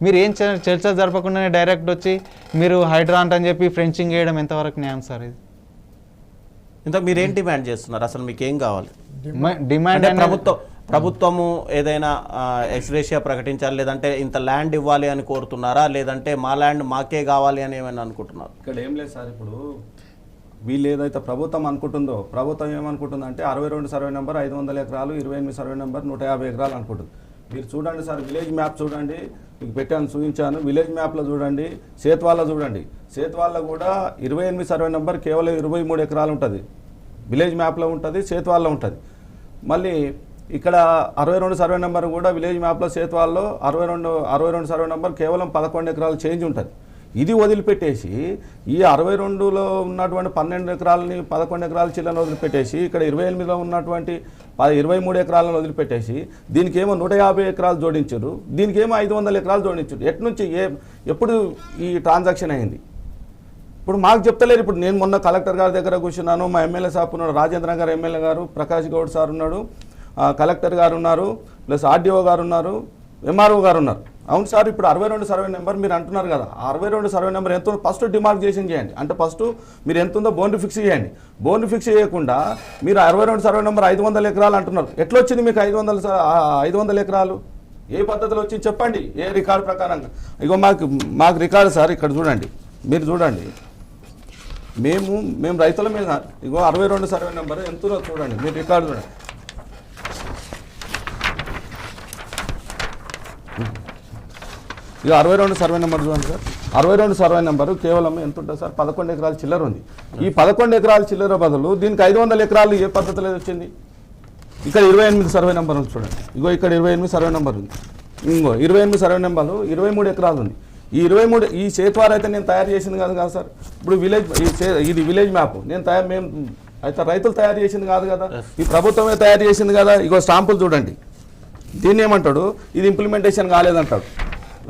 మీరు ఏం చర్చలు జరపకుండానే డైరెక్ట్ వచ్చి మీరు హైడ్రా అని చెప్పి ఫ్రెంచింగ్ చేయడం ఎంతవరకు న్యాయం సార్ ఇది? ఇంత మీరేం డిమాండ్ చేస్తున్నారు? అసలు మీకు ఏం కావాలి? డిమాండ్ ప్రభుత్వము ఏదైనా ఎక్స్గ్రేషియా ప్రకటించాలి, లేదంటే ఇంత ల్యాండ్ ఇవ్వాలి అని కోరుతున్నారా, లేదంటే మా ల్యాండ్ మాకే కావాలి అని ఏమైనా అనుకుంటున్నారు? ఇక్కడ ఏం లేదు సార్. ఇప్పుడు వీళ్ళు ఏదైతే ప్రభుత్వం అనుకుంటుందో, ప్రభుత్వం ఏమనుకుంటుందంటే 62 సర్వే నెంబర్ 500 ఎకరాలు, 28 సర్వే నెంబర్ 150 ఎకరాలు అనుకుంటుంది. మీరు చూడండి సార్, విలేజ్ మ్యాప్ చూడండి, మీకు పెట్టాను చూపించాను. విలేజ్ మ్యాప్లో చూడండి, సేత్వాల్లో చూడండి. సేత్వాల్లో కూడా 28 సర్వే నెంబర్ కేవలం 23 ఎకరాలు ఉంటుంది, విలేజ్ మ్యాప్లో ఉంటుంది, సేత్వాల్లో ఉంటుంది. మళ్ళీ ఇక్కడ 62 సర్వే నెంబర్ కూడా విలేజ్ మ్యాప్లో సేత్వాల్లో 62 సర్వే నెంబర్ కేవలం 11 ఎకరాలు చేంజ్ ఉంటుంది. ఇది వదిలిపెట్టేసి ఈ 62లో ఉన్నటువంటి 12 ఎకరాలని 11 ఎకరాల చిల్లరను వదిలిపెట్టేసి ఇక్కడ 28లో ఉన్నటువంటి 23 ఎకరాలను వదిలిపెట్టేసి దీనికేమో 150 ఎకరాలు జోడించారు, దీనికేమో 500 ఎకరాలు జోడించారు. ఎట్నుంచి ఎప్పుడు ఈ ట్రాన్సాక్షన్ అయింది? ఇప్పుడు మాకు చెప్తలేరు. ఇప్పుడు నేను మొన్న కలెక్టర్ గారి దగ్గర కూర్చున్నాను, మా ఎమ్మెల్యే సార్ ఉన్నాడు, రాజేంద్ర గారు ఎమ్మెల్యే గారు, ప్రకాష్ గౌడ్ సార్ ఉన్నాడు, కలెక్టర్ గారు ఉన్నారు, ప్లస్ ఆర్డీఓ గారు ఉన్నారు, ఎంఆర్ఓ గారు ఉన్నారు. అవును సార్, ఇప్పుడు 62 సర్వే నెంబర్ మీరు అంటున్నారు కదా, 62 సర్వే నెంబర్ ఎంత ఫస్ట్ డిమార్కేషన్ చేయండి. అంటే ఫస్ట్ మీరు ఎంత ఉందో బౌండరీ ఫిక్స్ చేయండి. బౌండరీ ఫిక్స్ చేయకుండా మీరు 62 సర్వే నెంబర్ 500 ఎకరాలు అంటున్నారు. ఎట్లా వచ్చింది మీకు 500 ఎకరాలు? ఏ పద్ధతిలో వచ్చింది చెప్పండి, ఏ రికార్డు ప్రకారంగా? ఇగో మాకు రికార్డు సార్, ఇక్కడ చూడండి, మీరు చూడండి. మేము రైతుల మీద ఇగో 62 సర్వే నెంబర్ ఎంతో చూడండి, మీరు రికార్డు చూడండి. ఇక 62 సర్వే నెంబర్ చూడండి సార్. 62 సర్వే నెంబరు కేవలం ఎంత ఉంటుంది సార్? 11 ఎకరాల చిల్లర ఉంది. ఈ 11 ఎకరాల చిల్లర బదులు దీనికి 500 ఎకరాలు ఏ పద్ధతిలో వచ్చింది? ఇక్కడ 28 సర్వే నెంబర్ ఉంది చూడండి. ఇగో ఇక్కడ 28 సర్వే నెంబర్ ఉంది. ఇంకో 28 సర్వే నెంబర్లు 23 ఎకరాలు ఉంది. ఈ 23 ఈ సేత్వార్ అయితే నేను తయారు చేసింది కాదు కదా సార్. ఇప్పుడు ఇది విలేజ్ మ్యాప్ మేము అయితే రైతులు తయారు చేసింది కాదు కదా, ఈ ప్రభుత్వమే తయారు చేసింది కదా. ఇగో స్టాంపులు చూడండి. దీన్ని ఏమంటాడు? ఇది ఇంప్లిమెంటేషన్ కాలేదంటాడు.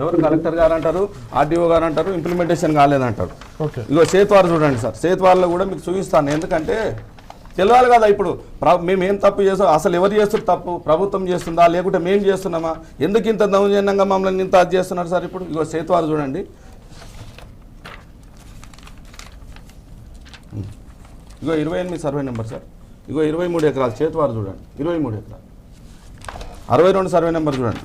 ఎవరు? కలెక్టర్ గారు అంటారు, ఆర్డీఓ గారు అంటారు, ఇంప్లిమెంటేషన్ కాలేదంటారు. ఇగో సేత్వార్ చూడండి సార్. సేత్వార్లో కూడా మీకు చూపిస్తాను, ఎందుకంటే తెలియాలి కదా. ఇప్పుడు మేము ఏం తప్పు చేస్తాం, అసలు ఎవరు చేస్తారు తప్పు? ప్రభుత్వం చేస్తుందా లేకుంటే మేము చేస్తున్నామా? ఎందుకు ఇంత దౌర్జన్యంగా మమ్మల్ని ఇంత అది చేస్తున్నారు సార్? ఇప్పుడు ఇగో సేత్వార్ చూడండి. ఇగో 28 సర్వే నెంబర్ సార్. ఇగో 23 ఎకరాలు సేత్వార్ చూడండి, 23 ఎకరాలు. 62 సర్వే నెంబర్ చూడండి.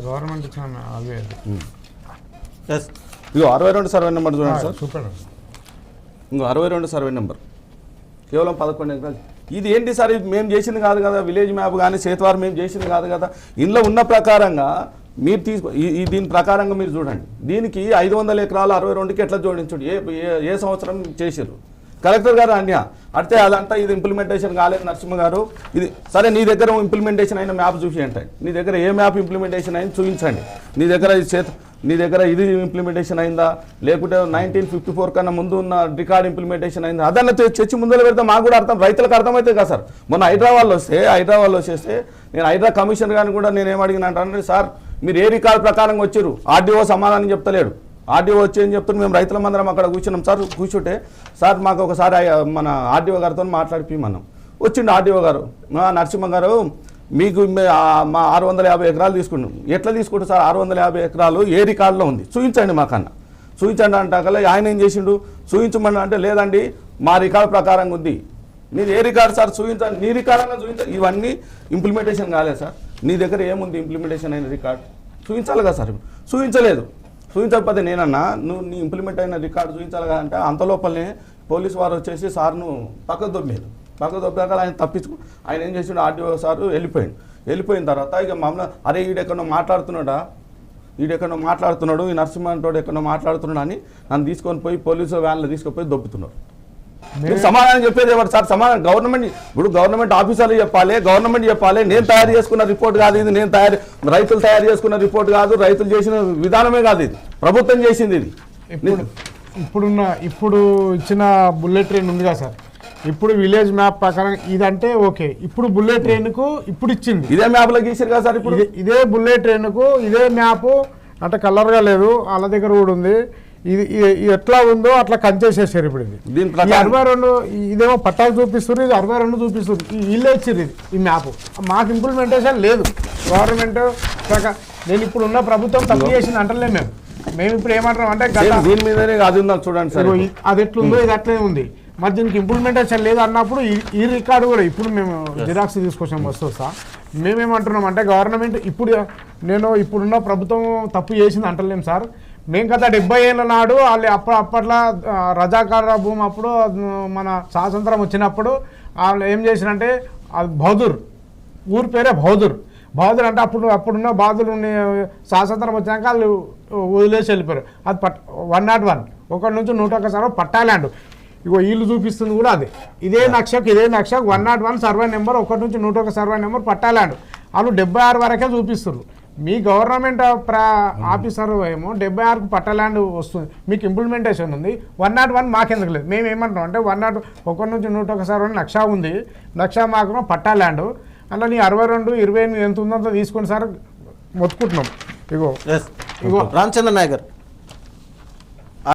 గవర్నమెంట్ ఇగో 62 సర్వే నెంబర్ చూడండి సార్. ఇంకో 62 సర్వే నెంబర్ కేవలం 11 ఎకరాలు. ఇది ఏంటి సార్? ఇది మేము చేసింది కాదు కదా, విలేజ్ మ్యాప్ కానీ సేత్వార్ మేము చేసింది కాదు కదా. ఇందులో ఉన్న ప్రకారంగా మీరు దీని ప్రకారంగా మీరు చూడండి. దీనికి 500 ఎకరాలు 62కి ఎట్లా జోడించండి? ఏ సంవత్సరం చేసారు? కలెక్టర్ గారు అన్య అంటే అదంతా ఇది ఇంప్లిమెంటేషన్ కాలేదు నరసింహ గారు. ఇది సరే, నీ దగ్గర ఇంప్లిమెంటేషన్ అయిన మ్యాప్ చూపించండి. నీ దగ్గర ఏ మ్యాప్ ఇంప్లిమెంటేషన్ అయింది చూపించండి. నీ దగ్గర ఇది ఇంప్లిమెంటేషన్ అయిందా, లేకుంటే 1954 కన్నా ముందు ఉన్న రికార్డ్ ఇంప్లిమెంటేషన్ అయిందా? అదన్నా చర్చి ముందర పెడితే మాకు కూడా అర్థం, రైతులకు అర్థమవుతుంది కదా సార్. మొన్న హైదరాబాద్లో వచ్చేస్తే నేను హైడ్రా కమిషనర్ గారిని కూడా నేను ఏమడిగినా అంటే, సార్ మీరు ఏ రికార్డు ప్రకారంగా వచ్చారు? ఆర్డీఓ సమాధానం చెప్తలేడు. ఆర్డీఓ వచ్చి ఏం చెప్తున్నారు? మేము రైతుల మందరం అక్కడ కూర్చున్నాం సార్. కూర్చుంటే సార్ మాకు ఒకసారి మన ఆర్డీఓ గారితో మాట్లాడిపోమన్నాం. వచ్చిండు ఆర్డీఓ గారు, నరసింహ గారు మీకు మా 650 ఎకరాలు తీసుకున్నాం. ఎట్లా తీసుకుంటారు సార్ 650 ఎకరాలు? ఏ రికార్డులో ఉంది చూపించండి మాకన్నా. చూపించండి అంటాకల్లా ఆయన ఏం చేసిండు? చూపించమని అంటే, లేదండి మా రికార్డు ప్రకారంగా ఉంది. మీరు ఏ రికార్డు సార్? చూపించండి. నీ రికార్డుగా చూపించాలి. ఇవన్నీ ఇంప్లిమెంటేషన్ కాలేదు సార్. నీ దగ్గర ఏముంది ఇంప్లిమెంటేషన్ అయిన రికార్డు? చూపించాలి కదా సార్. చూపించలేదు. చూపించకపోతే నేనన్నా నువ్వు నీ ఇంప్లిమెంట్ అయిన రికార్డు చూపించాలి కదా అంటే, అంతలోపలనే పోలీసు వారు వచ్చేసి సార్ను పక్కకు దొబ్బేది. పక్కకు దొబ్బాక ఆయన తప్పించుకు ఆయన ఏం చేసిండు? ఆర్డీఓ సారు వెళ్ళిపోయిన తర్వాత ఇక మమ్మల్ని అరే ఈడెక్కడో మాట్లాడుతున్నాడు, ఈ నరసింహంటోడు ఎక్కడో మాట్లాడుతున్నాడు అని నన్ను తీసుకొని పోయి పోలీసు వ్యాన్లో తీసుకుపోయి దొబ్బుతున్నారు. సమాధానం చెప్పేది ఎవరు సార్? గవర్నమెంట్ ఇప్పుడు గవర్నమెంట్ ఆఫీసర్లు చెప్పాలి, గవర్నమెంట్ చెప్పాలి. నేను తయారు చేసుకున్న రిపోర్ట్ కాదు ఇది, రైతులు తయారు చేసుకున్న రిపోర్ట్ కాదు, రైతులు చేసిన విధానమే కాదు, ఇది ప్రభుత్వం చేసింది. ఇది ఇప్పుడు ఇచ్చిన బుల్లెట్ ట్రైన్ ఉంది కదా సార్, ఇప్పుడు విలేజ్ మ్యాప్ ప్రకారం ఇదంటే ఓకే. ఇప్పుడు బుల్లెట్ ట్రైన్కు ఇప్పుడు ఇచ్చింది ఇదే మ్యాప్లో గీసారు కదా సార్. ఇప్పుడు ఇదే బుల్లెట్ ట్రైన్కు ఇదే మ్యాప్ అంటే కలర్గా లేదు, వాళ్ళ దగ్గర కూడా ఉంది. ఇది ఎట్లా ఉందో అట్లా కంచేసేసారు ఇప్పుడు ఇది దీని ఈ ప్రకారం 62 ఇదేమో పట్టాలు చూపిస్తుంది, ఇది 62 చూపిస్తుంది. వీళ్ళే ఇచ్చారు ఇది ఈ మ్యాప్. మాకు ఇంప్లిమెంటేషన్ లేదు. గవర్నమెంట్ నేను ఇప్పుడు ఉన్న ప్రభుత్వం తప్పు చేసింది అంటలే మేము ఇప్పుడు ఏమంటాం అంటే దీని మీదనే అది ఉందా చూడండి సార్. అది ఎట్లుందో ఇది అట్లే ఉంది. మరి దీనికి ఇంప్లిమెంటేషన్ లేదు అన్నప్పుడు ఈ రికార్డు కూడా ఇప్పుడు మేము జిరాక్స్ తీసుకొచ్చాం వస్తా. మేమేమంటున్నాం అంటే గవర్నమెంట్ నేను ఇప్పుడున్న ప్రభుత్వం తప్పు చేసింది అంటలేము సార్. మేము గత 70 ఏళ్ళ నాడు వాళ్ళు అప్పట్లో రజాకార భూమి అప్పుడు మన స్వాతంత్రం వచ్చినప్పుడు వాళ్ళు ఏం చేసినంటే అది బౌద్ధుర్, ఊరి పేరే బౌద్ధుర్ అంటే అప్పుడున్న బాధులు స్వాతంత్రం వచ్చాక వాళ్ళు వదిలేసి వెళ్ళిపోయారు. అది 101 ఒకటి నుంచి 101 పట్టాల్యాండ్. ఇగో వీళ్ళు చూపిస్తుంది కూడా అదే ఇదే నక్షకు 101 సర్వే నెంబర్ 1 నుంచి 101 సర్వే నెంబర్ పట్టాల్యాండ్. వాళ్ళు 76 వరకే చూపిస్తారు. మీ గవర్నమెంట్ ఆఫీసర్ ఏమో 76కు పట్టాల్యాండ్ వస్తుంది, మీకు ఇంప్లిమెంటేషన్ ఉంది. 101 మాకెందుకు లేదు. మేము ఏమంటున్నాం అంటే 101 నుంచి 101 సర్వే లక్ష ఉంది, లక్ష మాకు పట్టాల్యాండ్. అలా నీ 62, 28 ఎంత ఉందంతా తీసుకొని సార్ మొత్తుకుంటున్నాం. ఇగో రామచంద్ర నాయక్ గారు